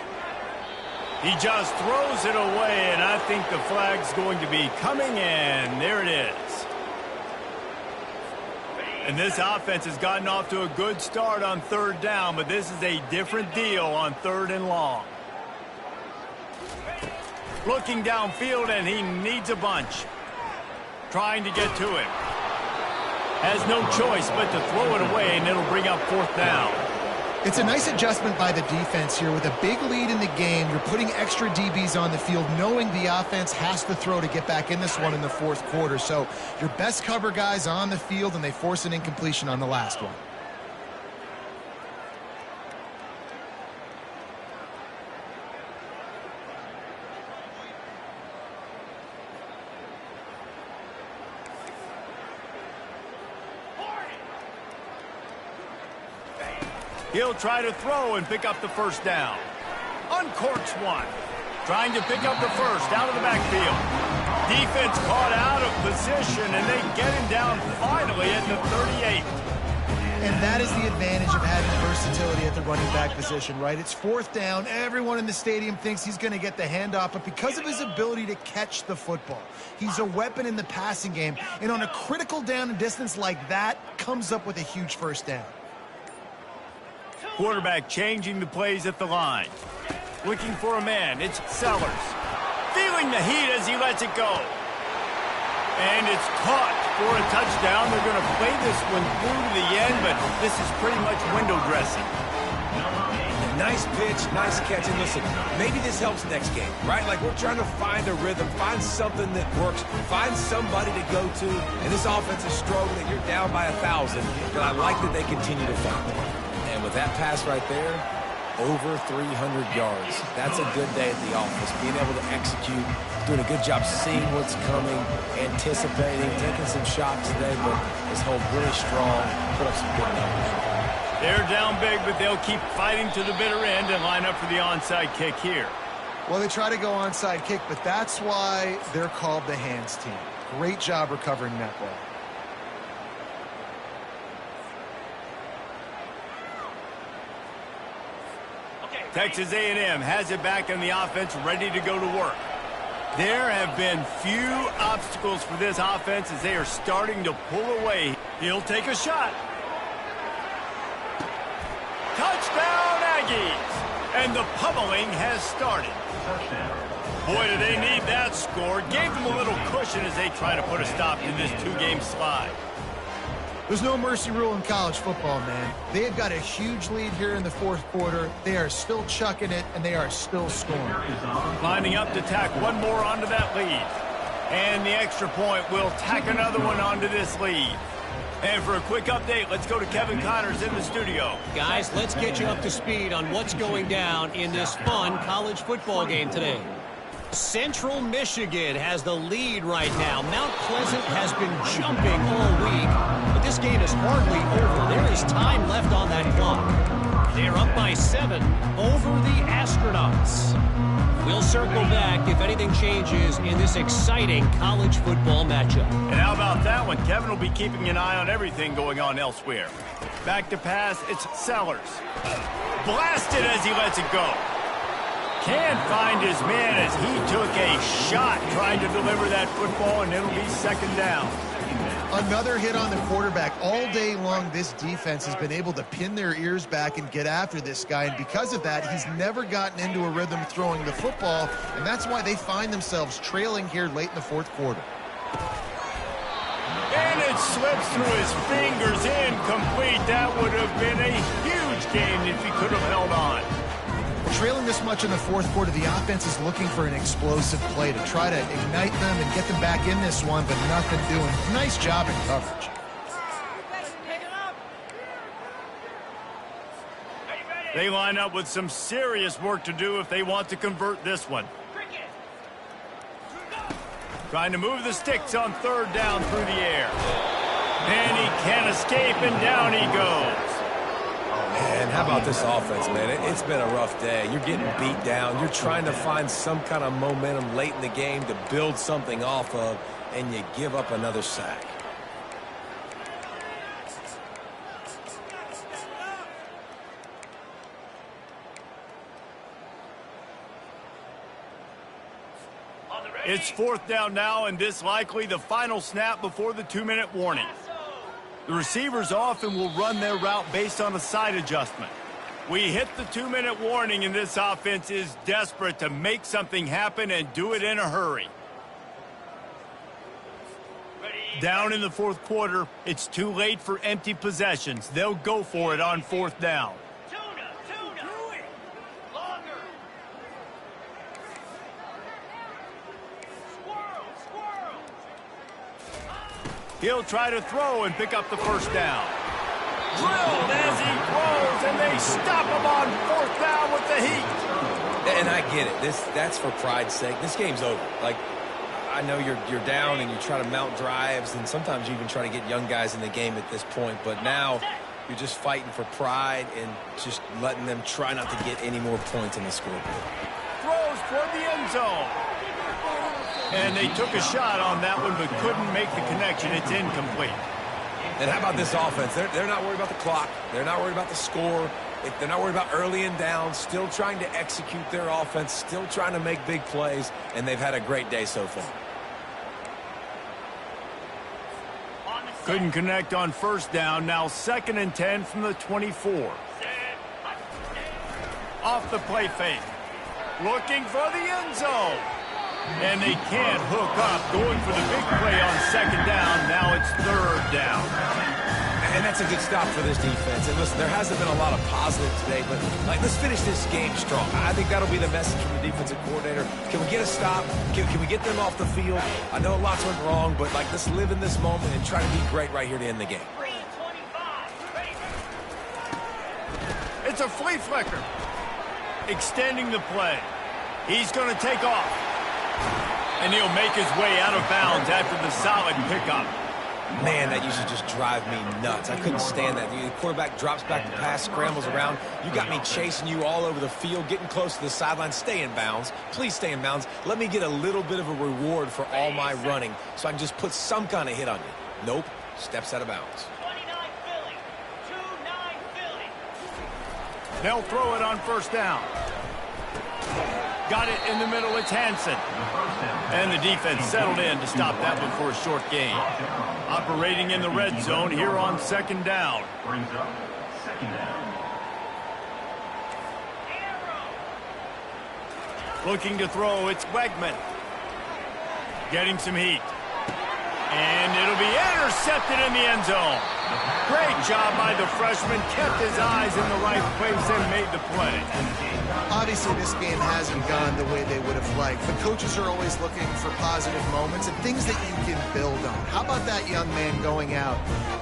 A: He just throws it away, and I think the flag's going to be coming in. There it is. And this offense has gotten off to a good start on 3rd down, but this is a different deal on 3rd and long. Looking downfield, and he needs a bunch. Trying to get to him. Has no choice but to throw it away, and it'll bring up 4th down.
D: It's a nice adjustment by the defense here. With a big lead in the game, you're putting extra DBs on the field, knowing the offense has to throw to get back in this one in the 4th quarter. So your best cover guys on the field, and they force an incompletion on the last one.
A: He'll try to throw and pick up the 1st down. Uncorks one. Trying to pick up the first out of the backfield. Defense caught out of position, and they get him down finally at the 38.
D: And that is the advantage of having versatility at the running back position, right? It's 4th down. Everyone in the stadium thinks he's going to get the handoff, but because of his ability to catch the football, he's a weapon in the passing game. And on a critical down and distance like that, comes up with a huge 1st down.
A: Quarterback changing the plays at the line. Looking for a man. It's Sellers. Feeling the heat as he lets it go. And it's caught for a touchdown. They're going to play this one through to the end, but this is pretty much window dressing.
C: Nice pitch, nice catch. And listen, maybe this helps next game, right? Like we're trying to find a rhythm, find something that works, find somebody to go to. And this offense is struggling. You're down by 1,000, but I like that they continue to find it. And with that pass right there, over 300 yards. That's a good day at the office. Being able to execute, doing a good job seeing what's coming, anticipating, taking some shots today, but is held really strong, put up some good numbers.
A: They're down big, but they'll keep fighting to the bitter end and line up for the onside kick here.
D: Well, they try to go onside kick, but that's why they're called the hands team. Great job recovering that ball.
A: Texas A&M has it back in the offense, ready to go to work. There have been few obstacles for this offense as they are starting to pull away. He'll take a shot. Touchdown, Aggies! And the pummeling has started. Boy, do they need that score. Gave them a little cushion as they try to put a stop to this two-game slide.
D: There's no mercy rule in college football, man. They've got a huge lead here in the fourth quarter. They are still chucking it, and they are still scoring.
A: Lining up to tack one more onto that lead. And the extra point will tack another one onto this lead. And for a quick update, let's go to Kevin Connors in the studio.
E: Guys, let's get you up to speed on what's going down in this fun college football game today. Central Michigan has the lead right now. Mount Pleasant has been jumping all week, but this game is hardly over. There is time left on that clock. They're up by 7 over the Astronauts. We'll circle back if anything changes in this exciting college football matchup.
A: And how about that one? Kevin will be keeping an eye on everything going on elsewhere. Back to pass, it's Sellers. Blasted as he lets it go. Can't find his man as he took a shot trying to deliver that football, and it'll be second down.
D: Another hit on the quarterback. All day long, this defense has been able to pin their ears back and get after this guy, and because of that, he's never gotten into a rhythm throwing the football, and that's why they find themselves trailing here late in the fourth quarter.
A: And it slips through his fingers, incomplete. That would have been a huge game if he could have held on.
D: Trailing this much in the fourth quarter, the offense is looking for an explosive play to try to ignite them and get them back in this one, but nothing doing. Nice job in coverage.
A: They line up with some serious work to do if they want to convert this one. Trying to move the sticks on third down through the air. And he can't escape, and down he goes.
C: Man, how about this offense, man? It's been a rough day. You're getting beat down. You're trying to find some kind of momentum late in the game to build something off of, and you give up another sack.
A: It's fourth down now, and this likely the final snap before the 2-minute warning. The receivers often will run their route based on a side adjustment. We hit the 2-minute warning, and this offense is desperate to make something happen and do it in a hurry. Down in the fourth quarter, it's too late for empty possessions. They'll go for it on fourth down. He'll try to throw and pick up the first down. Drilled as he throws, and they stop him on fourth down with the heat.
C: And I get it. That's for pride's sake. This game's over. Like, I know you're down and you try to mount drives, and sometimes you even try to get young guys in the game at this point. But now you're just fighting for pride and just letting them try not to get any more points in the scoreboard.
A: Throws toward the end zone. And they took a shot on that one, but couldn't make the connection. It's incomplete.
C: And how about this offense? They're not worried about the clock. They're not worried about the score. They're not worried about early and down. Still trying to execute their offense. Still trying to make big plays. And they've had a great day so far.
A: Couldn't connect on first down. Now 2nd and 10 from the 24. Off the play fake. Looking for the end zone. And they can't hook up. Going for the big play on second down. Now it's third down.
C: And that's a good stop for this defense. And listen, there hasn't been a lot of positive today, but let's finish this game strong. I think that'll be the message from the defensive coordinator. Can we get a stop? Can we get them off the field? I know lots went wrong, but let's live in this moment and try to be great right here to end the game.
A: It's a flea flicker. Extending the play. He's going to take off. And he'll make his way out of bounds after the solid pickup.
C: Man, that used to just drive me nuts. I couldn't stand that. The quarterback drops back to pass, scrambles around. You got me chasing you all over the field, getting close to the sideline. Stay in bounds. Please stay in bounds. Let me get a little bit of a reward for all my running so I can just put some kind of hit on you. Nope. Steps out of bounds.
A: They'll throw it on first down. Got it in the middle. It's Hansen. And the defense settled in to stop that one for a short gain. Operating in the red zone here on second down.
B: Brings up second down.
A: Looking to throw, it's Wegman. Getting some heat. And it'll be intercepted in the end zone. Great job by the freshman. Kept his eyes in the right place and made the play.
D: Obviously, this game hasn't gone the way they would have liked. The coaches are always looking for positive moments and things that you can build on. How about that young man going out,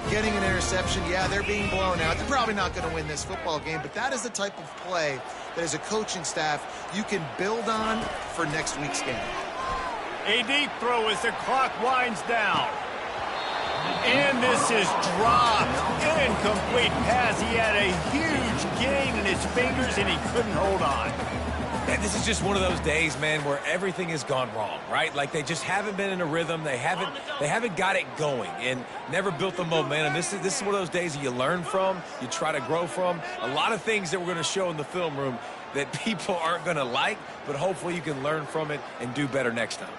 D: getting an interception? Yeah, they're being blown out. They're probably not going to win this football game, but that is the type of play that as a coaching staff you can build on for next week's game.
A: A deep throw as the clock winds down. And this is dropped. Incomplete pass. He had a huge gain in his fingers, and he couldn't hold on.
C: And this is just one of those days, man, where everything has gone wrong, right? Like they just haven't been in a rhythm. They haven't got it going and never built the momentum. This is one of those days that you learn from, you try to grow from. A lot of things that we're going to show in the film room that people aren't going to like, but hopefully you can learn from it and do better next time.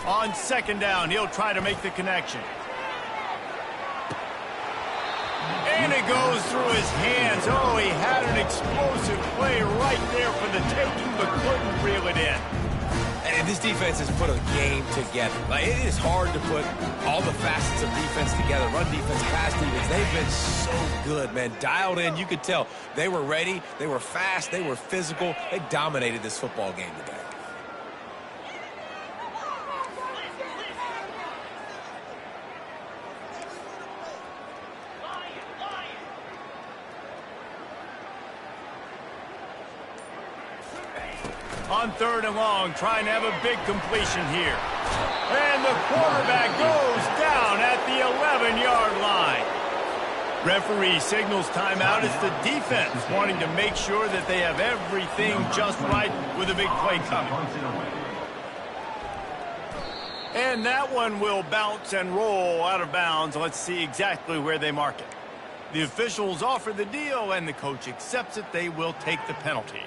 A: On second down, he'll try to make the connection. And it goes through his hands. Oh, he had an explosive play right there for the taking, but couldn't reel it in.
C: And this defense has put a game together. Like, it is hard to put all the facets of defense together. Run defense, pass defense. They've been so good, man. Dialed in. You could tell they were ready. They were fast. They were physical. They dominated this football game today.
A: On third and long, trying to have a big completion here. And the quarterback goes down at the 11-yard line. Referee signals timeout. It's the defense wanting to make sure that they have everything just right with a big play coming. And that one will bounce and roll out of bounds. Let's see exactly where they mark it. The officials offer the deal, and the coach accepts it. They will take the penalty.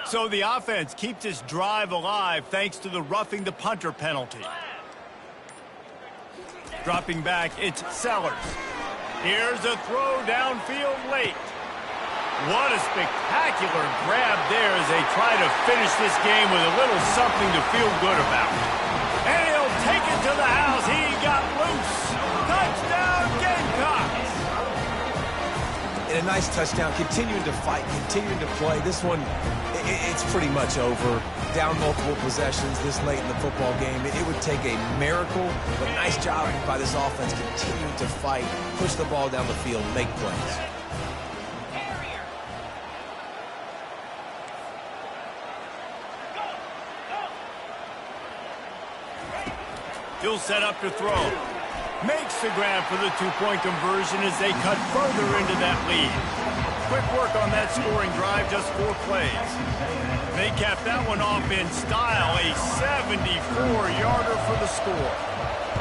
A: So the offense keeps this drive alive thanks to the roughing the punter penalty. Dropping back, it's Sellers. Here's a throw downfield late. What a spectacular grab there as they try to finish this game with a little something to feel good about. And he'll take it to the house. He got loose. Touchdown, Gamecocks!
C: And a nice touchdown, continuing to fight, continuing to play. This one, it's pretty much over. Down multiple possessions this late in the football game. It would take a miracle, but nice job by this offense continuing to fight, push the ball down the field, make plays.
A: He'll set up to throw. Makes the grab for the two-point conversion as they cut further into that lead. Quick work on that scoring drive, just 4 plays. They capped that one off in style, a 74-yarder for the score.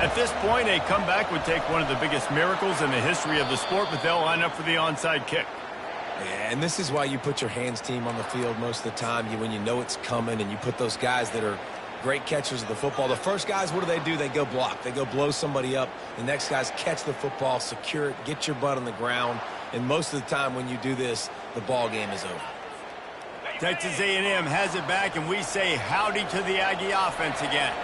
A: At this point, a comeback would take one of the biggest miracles in the history of the sport, but they'll line up for the onside kick.
C: Yeah, and this is why you put your hands team on the field most of the time. When you know it's coming and you put those guys that are great catchers of the football. The first guys, what do? They go block. They go blow somebody up. The next guys catch the football, secure it, get your butt on the ground. And most of the time when you do this, the ball game is over.
A: Texas A&M has it back, and we say howdy to the Aggie offense again.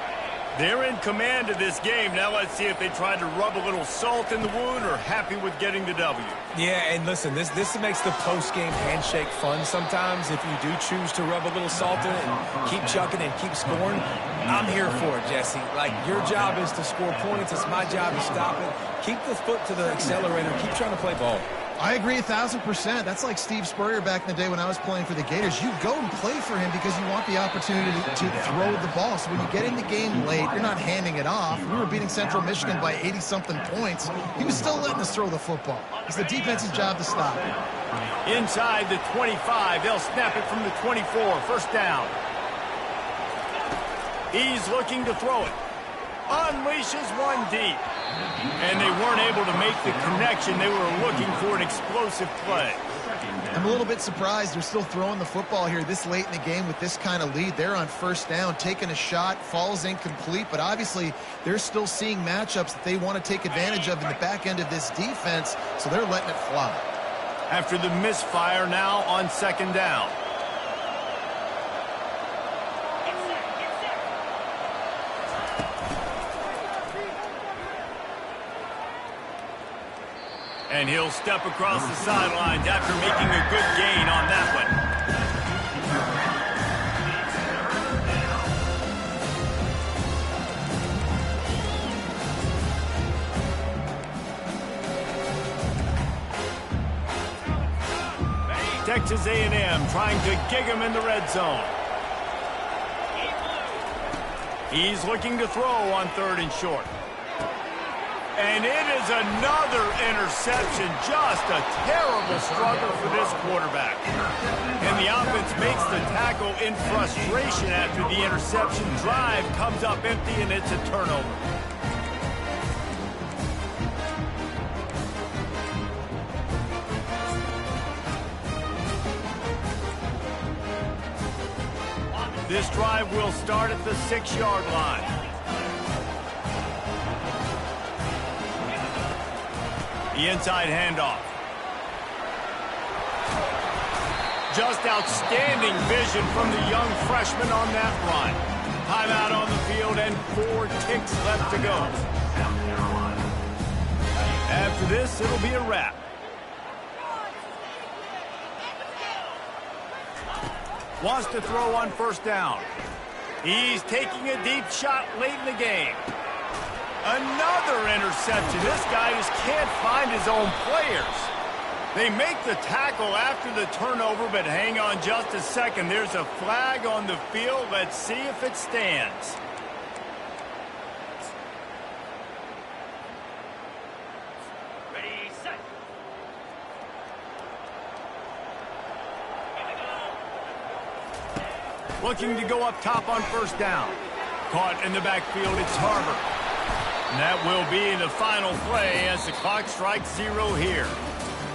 A: They're in command of this game. Now let's see if they try to rub a little salt in the wound or happy with getting the W.
C: Yeah, and listen, this makes the post-game handshake fun sometimes. If you do choose to rub a little salt in it and keep chucking and keep scoring, I'm here for it, Jesse. Like, your job is to score points. It's my job to stop it. Keep the foot to the accelerator. Keep trying to play ball.
D: I agree 1,000%. That's like Steve Spurrier back in the day when I was playing for the Gators. You go and play for him because you want the opportunity to throw the ball. So when you get in the game late, you're not handing it off. We were beating Central Michigan by 80-something points. He was still letting us throw the football. It's the defense's job to stop it.
A: Inside the 25, they'll snap it from the 24. First down. He's looking to throw it. Unleashes one deep. And they weren't able to make the connection. They were looking for an explosive play.
D: I'm a little bit surprised they're still throwing the football here this late in the game with this kind of lead. They're on first down, taking a shot, falls incomplete, but obviously they're still seeing matchups that they want to take advantage of in the back end of this defense, so they're letting it fly.
A: After the misfire, now on second down. And he'll step across the sidelines after making a good gain on that one. Texas A&M trying to gig him in the red zone. He's looking to throw on 3rd and short. And it is another interception. Just a terrible struggle for this quarterback. And the offense makes the tackle in frustration after the interception. Drive comes up empty, and it's a turnover. This drive will start at the 6-yard line. The inside handoff. Just outstanding vision from the young freshman on that run. Timeout on the field and 4 ticks left to go. After this, it'll be a wrap. Wants to throw on first down. He's taking a deep shot late in the game. Another interception. This guy just can't find his own players. They make the tackle after the turnover, but hang on just a second. There's a flag on the field. Let's see if it stands.
F: Ready, set.
A: Looking to go up top on first down. Caught in the backfield, it's Harbor. And that will be the final play as the clock strikes 0 here.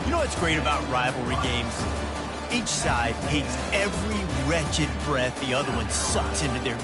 H: You know what's great about rivalry games? Each side hates every wretched breath the other one sucks into their